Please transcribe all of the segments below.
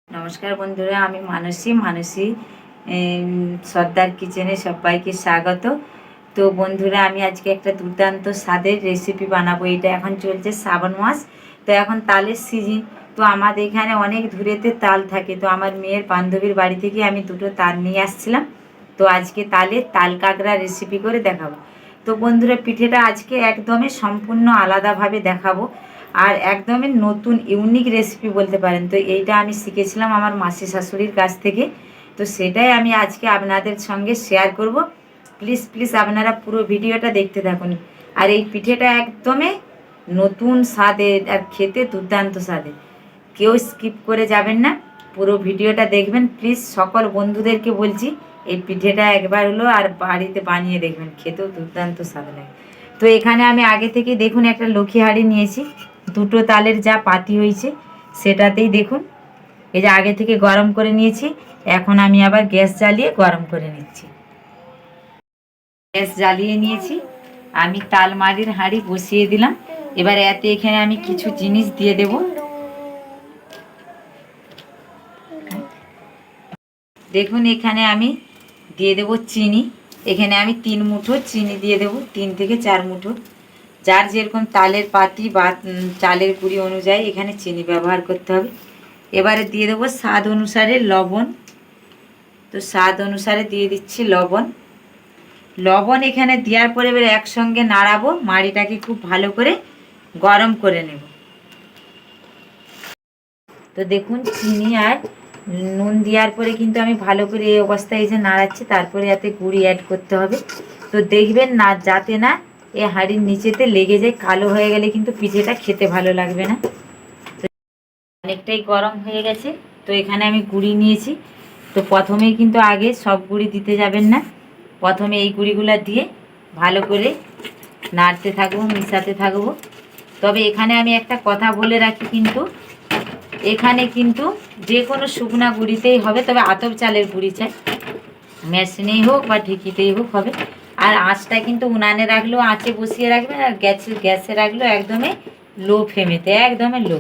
নমস্কার বন্ধুরা, আমি মানসী সর্দার কিচেনে সবাইকে স্বাগত। তো বন্ধুরা, আমি আজকে একটা দুর্দান্ত স্বাদের রেসিপি বানাবো। এটা এখন চলছে শ্রাবণ মাস, তো এখন তালের সিজন। তো আমাদের এখানে অনেক দূরেতে তাল থাকে, তো আমার মেয়ের বান্ধবীর বাড়ি থেকে আমি দুটো তাল নিয়ে আসছিলাম। তো আজকে তাল কাঁকড়া রেসিপি করে দেখাবো। তো বন্ধুরা, পিঠেটা আজকে একদমই সম্পূর্ণ আলাদাভাবে দেখাবো, আর একদমই নতুন ইউনিক রেসিপি বলতে পারেন। তো এইটা আমি শিখেছিলাম আমার মাসি শাশুড়ির কাছ থেকে, তো সেটাই আমি আজকে আপনাদের সঙ্গে শেয়ার করব। প্লিজ প্লিজ আপনারা পুরো ভিডিওটা দেখতে থাকুন। আর এই পিঠেটা একদমই নতুন স্বাদের আর খেতে দুর্দান্ত স্বাদের। কেউ স্কিপ করে যাবেন না, পুরো ভিডিওটা দেখবেন। প্লিজ সকল বন্ধুদেরকে বলছি, এই পিঠেটা একবার হলো আর বাড়িতে বানিয়ে দেখবেন, খেতেও দুর্দান্ত স্বাদ লাগে। তো এখানে আমি আগে থেকে দেখুন একটা লক্ষ্মী হাঁড়ি নিয়েছি, দুটো তালের যা পাতি হয়েছে সেটাতেই দেখুন এই যে আগে থেকে গরম করে নিয়েছি। এখন আমি আবার গ্যাস জ্বালিয়ে গরম করে নিচ্ছি। গ্যাস জ্বালিয়ে নিয়েছি, আমি তালমারির হাঁড়ি বসিয়ে দিলাম। এবার এতে এখানে আমি কিছু জিনিস দিয়ে দেব। দেখুন এখানে আমি দিয়ে দেব চিনি। এখানে আমি 3 মুঠো চিনি দিয়ে দেব, 3 থেকে 4 মুঠো। যার যেরকম তালের পাতি বা চালের গুঁড়ি অনুযায়ী এখানে চিনি ব্যবহার করতে হবে। এবারে দিয়ে দেবো স্বাদ অনুসারে লবণ। তো স্বাদ অনুসারে দিয়ে দিচ্ছি লবণ এখানে দেওয়ার পরে এবার একসঙ্গে নাড়াবো, মাড়িটাকে খুব ভালো করে গরম করে নেব। তো দেখুন চিনি আর নুন দেওয়ার পরে কিন্তু আমি ভালো করে এই অবস্থায় এসে নাড়াচ্ছি, তারপরে এতে গুঁড়ি অ্যাড করতে হবে। তো দেখবেন না যাতে না এ হাঁড়ির নিচেতে লেগে যায়, কালো হয়ে গেলে কিন্তু পিঠেটা খেতে ভালো লাগবে না। তো অনেকটাই গরম হয়ে গেছে। তো এখানে আমি গুঁড়ি নিয়েছি। তো প্রথমেই কিন্তু আগে সব গুঁড়ি দিতে যাবেন না, প্রথমে এই গুঁড়িগুলো দিয়ে ভালো করে নাড়তে থাকবো, মিশাতে থাকবো। তবে এখানে আমি একটা কথা বলে রাখি, কিন্তু এখানে কিন্তু যে কোনো শুকনা গুঁড়িতেই হবে, তবে আতপ চালের গুঁড়ি চাই, মেশিনেই হোক বা ঢেঁকিতেই হোক হবে। আর আঁচটা কিন্তু উনানে রাখলেও আঁচে বসিয়ে রাখবেন, আর গ্যাসে রাখলেও একদমই লো ফ্লেমেতে, একদমই লো।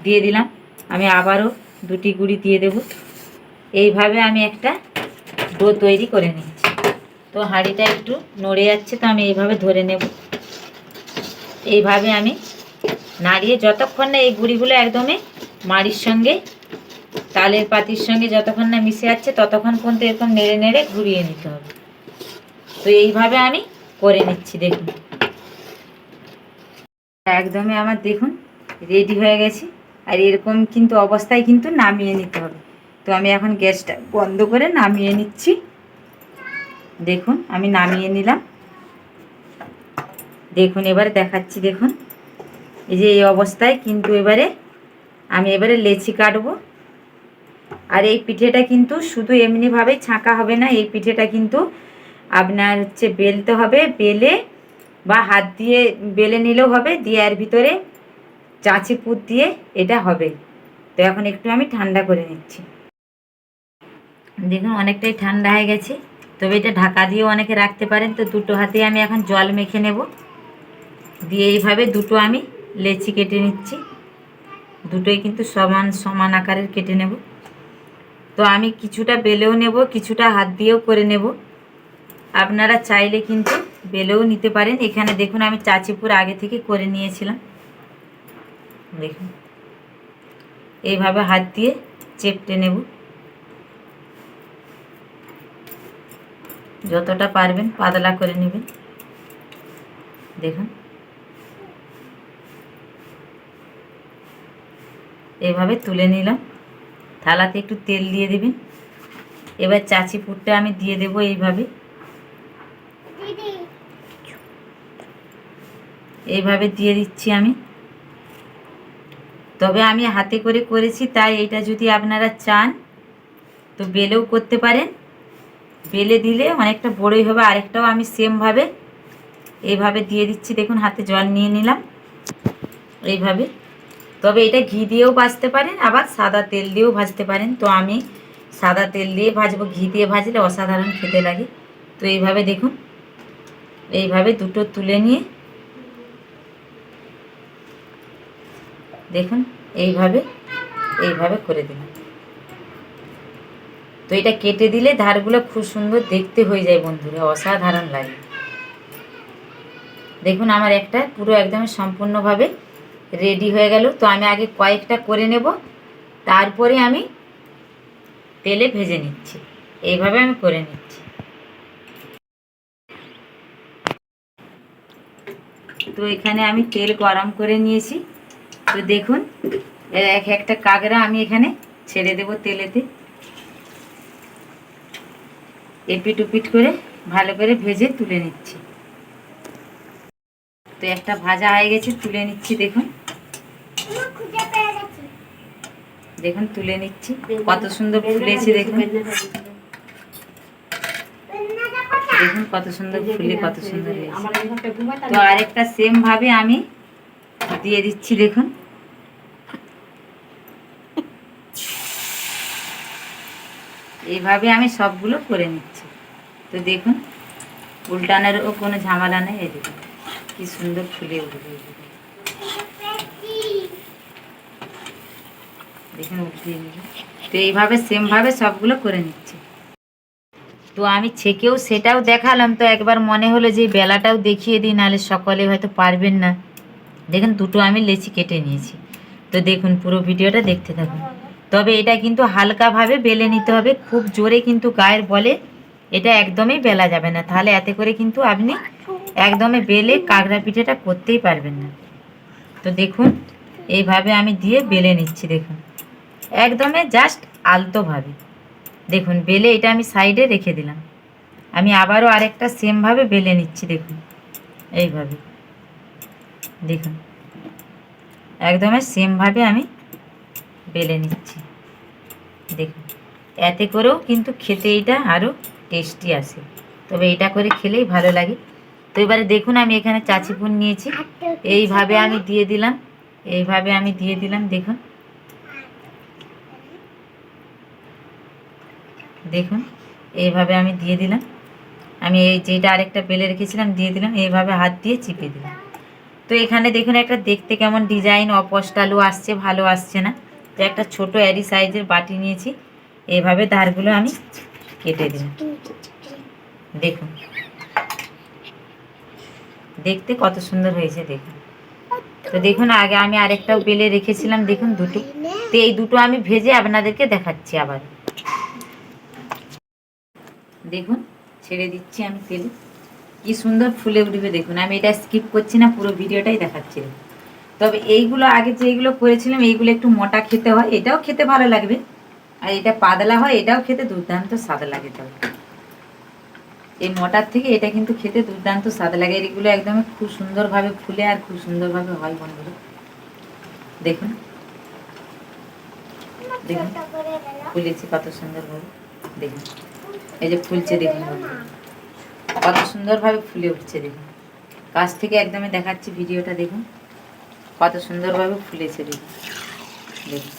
দিয়ে দিলাম, আমি আবারও 2টি গুঁড়ি দিয়ে দেব। এইভাবে আমি একটা ডো তৈরি করে নিচ্ছি। তো হাঁড়িটা একটু নড়ে যাচ্ছে, তো আমি এইভাবে ধরে নেব। এইভাবে আমি নাড়িয়ে যতক্ষণ না এই গুঁড়িগুলো একদমই মাড়ির সঙ্গে তালের পাতির সঙ্গে যতক্ষণ না মিশে যাচ্ছে ততক্ষণ পর্যন্ত এরকম নেড়ে নেড়ে ঘুরিয়ে নিতে হবে। তো এইভাবে আমি করে নিচ্ছি। দেখুন একদমই আমার দেখুন রেডি হয়ে গেছে। আর এরকম কিন্তু অবস্থায় কিন্তু নামিয়ে নিতে হবে। তো আমি এখন গ্যাসটা বন্ধ করে নামিয়ে নিচ্ছি। দেখুন আমি নামিয়ে নিলাম। দেখুন এবারে দেখাচ্ছি, দেখুন এই যে এই অবস্থায় কিন্তু আমি এবারে লেচি কাটবো। আর এই পিঠেটা কিন্তু শুধু এমনিভাবেই ছাঁকা হবে না, এই পিঠেটা কিন্তু আপনার বেলতে হবে, বেলে বা হাত দিয়ে বেলে নিলেও হবে, দিয়ে এর ভিতরে চাঁচি পুর দিয়ে এটা হবে। তো এখন একটু আমি ঠান্ডা করে নিচ্ছি। দেখুন অনেকটাই ঠান্ডা হয়ে গেছে, তবে এটা ঢাকা দিয়েও অনেকে রাখতে পারেন। তো দুটো হাতে আমি এখন জল মেখে নেব, দিয়ে এইভাবে দুটো আমি লেচি কেটে নিচ্ছি। দুটোই কিন্তু সমান সমান আকারের কেটে নেব। তো আমি কিছুটা বেলেও নেব, কিছুটা হাত দিয়েও করে নেব। আপনারা চাইলে কিন্তু বেলেও নিতে পারেন। এখানে দেখুন আমি চাচিপুর আগে থেকে করে নিয়েছিলাম। দেখুন এইভাবে হাত দিয়ে চেপটে নেব, যতটা পারবেন পাতলা করে নেবেন। দেখুন এইভাবে তুলে নিলাম, থালাতে একটু তেল দিয়ে দেবেন। এবার চাচিপুরটা আমি দিয়ে দেব এইভাবে দিয়ে দিচ্ছি আমি। তবে আমি হাতে করে করেছি, তাই এটা যদি আপনারা চান তো বেলেও করতে পারেন, বেলে দিলে অনেকটা বড়ই হবে। আরেকটাও আমি সেমভাবে এইভাবে দিয়ে দিচ্ছি। দেখুন হাতে জল নিয়ে নিলাম এইভাবে। তবে এটা ঘি দিয়েও ভাজতে পারেন, আবার সাদা তেল দিয়েও ভাজতে পারেন। তো আমি সাদা তেল দিয়ে ভাজবো, ঘি দিয়ে ভাজলে অসাধারণ খেতে লাগে। তো এইভাবে দেখুন, এইভাবে দুটো তুলে নিয়ে দেখুন এইভাবে এইভাবে করে দিলাম। তো এটা কেটে দিলে ধারগুলো খুব সুন্দর দেখতে হয়ে যায় বন্ধুরা, অসাধারণ লাগে। দেখুন আমার একটা পুরো একদম সম্পূর্ণভাবে রেডি হয়ে গেল। তো আমি আগে কয়েকটা করে নেব, তারপরে আমি তেলে ভেজে নিচ্ছি। এইভাবে আমি করে নিচ্ছি। তো এখানে আমি তেল গরম করে নিয়েছি। তো দেখুন এক একটা কাঁকড়া আমি এখানে ছেড়ে দেব তেলেতে। এপিট উপিট করে ভালো করে ভেজে তুলে নিচ্ছি। তো একটা ভাজা হয়ে গেছে, তুলে নিচ্ছি। দেখুন দেখুন তুলে নিচ্ছি, কত সুন্দর ফুলেছে। দেখুন দেখুন কত সুন্দর ফুলে, কত সুন্দর হয়েছে। তো আরেকটা সেম ভাবে আমি দিয়ে দিচ্ছি। দেখুন এইভাবে আমি সবগুলো করে নিচ্ছি। তো দেখুন উল্টানোরও কোনো ঝামেলা নেই। এই দেখুন কি সুন্দর ফুলে উঠবে। দেখুন উঠিয়ে নিল। তো এইভাবে সেমভাবে সবগুলো করে নিচ্ছি। তো আমি ছেঁকেও সেটাও দেখালাম। তো একবার মনে হলো যে বেলাটাও দেখিয়ে দিই, নাহলে সকলে হয়তো পারবেন না। দেখুন দুটো আমি লেচি কেটে নিয়েছি। তো দেখুন পুরো ভিডিওটা দেখতে থাকুন। তবে এটা কিন্তু হালকাভাবে বেলে নিতে হবে, খুব জোরে কিন্তু গায়ের বলে এটা একদমই বেলা যাবে না, তাহলে এতে করে কিন্তু আপনি একদমই বেলে কাঁকড়া পিঠেটা করতেই পারবেন না। তো দেখুন এইভাবে আমি দিয়ে বেলে নিচ্ছি। দেখুন একদমই জাস্ট আলতোভাবে দেখুন বেলে এটা আমি সাইডে রেখে দিলাম। আমি আবারও আরেকটা সেমভাবে বেলে নিচ্ছি। দেখুন এইভাবে দেখুন একদমই সেমভাবে আমি বেলে নিচ্ছি। দেখুন এতে করেও কিন্তু খেতে এটা আরও টেস্টি আসে, তবে এটা করে খেলেই ভালো লাগে। তো এবারে দেখুন আমি এখানে চাচিপুর নিয়েছি, এইভাবে আমি দিয়ে দিলাম। এইভাবে আমি দিয়ে দিলাম। দেখুন দেখুন এইভাবে আমি দিয়ে দিলাম। আমি এই যেটা আরেকটা বেলে রেখেছিলাম দিয়ে দিলাম, এইভাবে হাত দিয়ে চিপে দিলাম। তো এখানে দেখুন একটা দেখতে কেমন ডিজাইন অপস্টালু আসছে, ভালো আসছে না। তো একটা ছোট অ্যারি সাইজের বাটি নিয়েছি, এইভাবে ধারগুলো আমি কেটে দিলাম। দেখুন দেখতে কত সুন্দর হয়েছে দেখুন। তো দেখুন আগে আমি আরেকটাও বেলে রেখেছিলাম, দেখুন দুটো। তো এই দুটো আমি ভেজে আপনাদেরকে দেখাচ্ছি আবার। দেখুন ছেড়ে দিচ্ছি আমি তেলে, কি সুন্দর ফুলে উঠবে। দেখুন আমি এটা স্কিপ করছি না, পুরো ভিডিওটাই দেখাচ্ছি। তবে এইগুলো আগে যেগুলো করেছিলাম এইগুলো একটু মোটা খেতে হয়, এটাও খেতে ভালো লাগবে। আর এটা পাতলা হয়, এটাও খেতে দুর্দান্ত স্বাদ লাগে। তবে এই মোটার থেকে এটা কিন্তু খেতে দুর্দান্ত স্বাদ লাগে। এগুলো একদম খুব সুন্দরভাবে ফুলে আর খুব সুন্দরভাবে হয় বন্ধুরা। দেখুন দেখুন ফুলেছে কত সুন্দরভাবে। দেখুন এই যে ফুলছে, দেখুন বন্ধুরা কত সুন্দরভাবে ফুলে উঠছে। দেখুন কাছ থেকে একদমই দেখাচ্ছি ভিডিওটা। দেখুন কত সুন্দরভাবে ফুলেছে। দেখুন দেখুন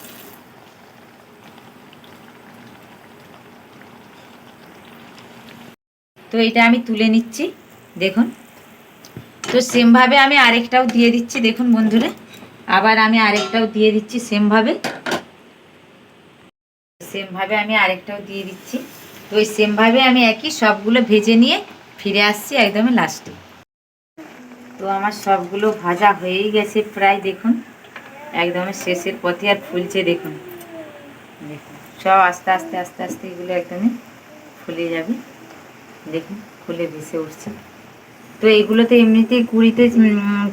তো এটা আমি তুলে নিচ্ছি। দেখুন তো সেমভাবে আমি আরেকটাও দিয়ে দিচ্ছি। দেখুন বন্ধুরা আবার আমি আরেকটাও দিয়ে দিচ্ছি সেমভাবে আমি আরেকটাও দিয়ে দিচ্ছি। তো ওই সেমভাবে আমি একই সবগুলো ভেজে নিয়ে ফিরে আসছি একদমই লাস্টে। তো আমার সবগুলো ভাজা হয়েই গেছে প্রায়। দেখুন একদমই শেষের পথে আর ফুলছে। দেখুন দেখুন সব আস্তে আস্তে আস্তে আস্তে এগুলো একদমই ফুলে যাবে। দেখুন ফুলে ভেসে উঠছে। তো এগুলোতে এমনিতেই গুঁড়িতে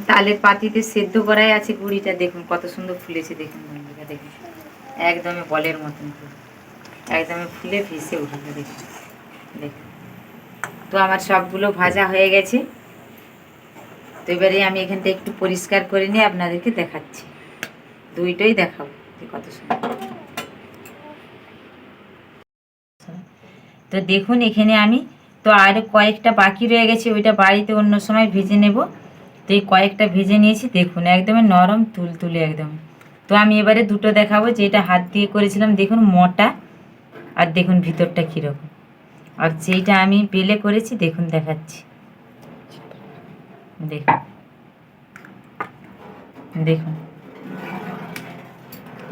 তালের পাতিতে সেদ্ধ করাই আছে গুঁড়িটা। দেখুন কত সুন্দর ফুলেছে। দেখুন বন্ধুরা দেখুন একদমই বলের মতন একদমই ফুলে ভেসে উঠবে। দেখুন দেখুন তো আমার সবগুলো ভাজা হয়ে গেছে। তো এবারে আমি এখানটা একটু পরিষ্কার করে নিয়ে আপনাদেরকে দেখাচ্ছি, দুইটাই দেখাবো যে কত সুন্দর। তো দেখুন এখানে আমি তো আর কয়েকটা বাকি রয়ে গেছে, ওইটা বাড়িতে অন্য সময় ভেজে নেব। তো এই কয়েকটা ভেজে নিয়েছি। দেখুন একদমই নরম তুলতুলে একদম। তো আমি এবারে দুটো দেখাবো, যেটা হাত দিয়ে করেছিলাম দেখুন মোটা, আর দেখুন ভিতরটা কীরকম। আর যেইটা আমি বেলে করেছি দেখুন দেখাচ্ছি। দেখুন দেখুন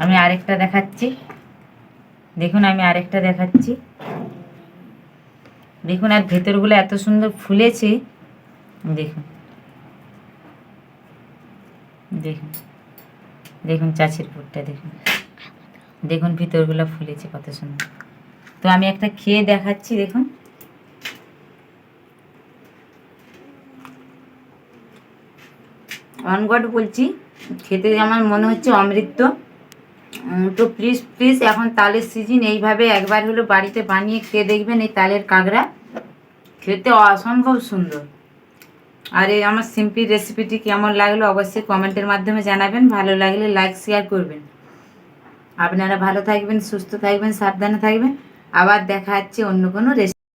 আমি আরেকটা দেখাচ্ছি, দেখুন আমি আরেকটা দেখাচ্ছি, দেখুন আর ভেতরগুলো এত সুন্দর ফুলেছে, দেখুন দেখুন দেখুন চাচির পুরটা দেখুন, দেখুন ভিতরগুলো ফুলেছে কত সুন্দর। তো আমি একটা খেয়ে দেখাচ্ছি, দেখুন অনগড বলছি, খেতে আমার মনে হচ্ছে অমৃত। তো প্লিজ প্লিজ এখন তালের সিজন, এইভাবে একবার হলো বাড়িতে বানিয়ে খেয়ে দেখবেন এই তালের কাঁকড়া, খেতে অসম্ভব সুন্দর। আর এই আমার সিম্পল রেসিপিটি কেমন লাগলো অবশ্যই কমেন্টের মাধ্যমে জানাবেন, ভালো লাগলে লাইক শেয়ার করবেন। আপনারা ভালো থাকবেন, সুস্থ থাকবেন, সাবধানে থাকবেন। আবার দেখা হচ্ছে অন্য কোনো রেসিপি।